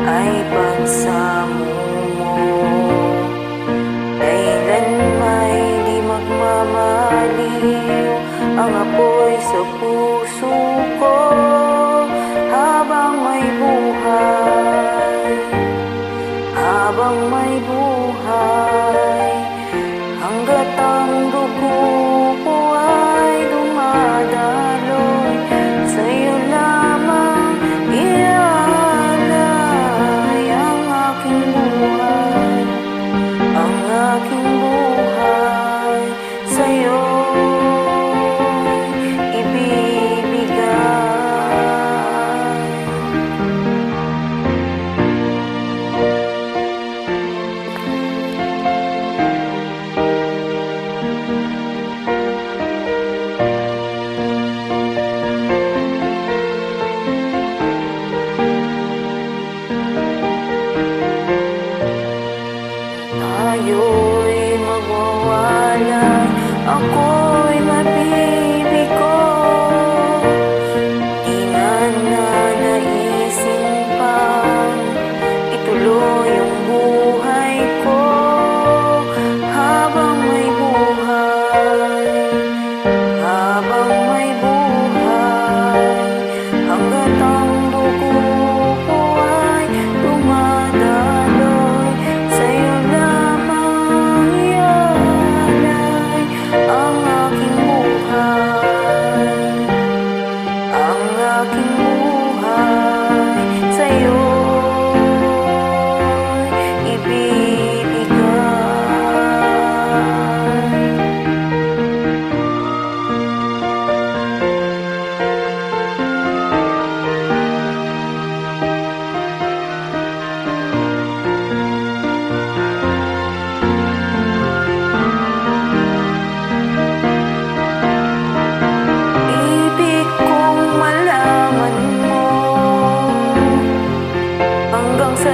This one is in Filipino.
ay pagsamo mo. Kailan may di magmamaliw ang apoy sa puso ko habang may buhay, habang may buhay, hanggat ang dugo ko ay dumadaloy, sa'yo lamang iaalay ang aking buhay, ang aking buhay, sa'yo ibibigay. Tayo'y magwawalay, ako'y mabibigo. Di na nanaisin pang ituloy ang buhay ko habang may buhay, habang may buhay, hanggat ang dugo ko ay dumadaloy, sa'yo lamang iaalay ang aking buhay, ang aking buhay, sa'yo ibibigay. Ibig kong malaman mo hanggang sa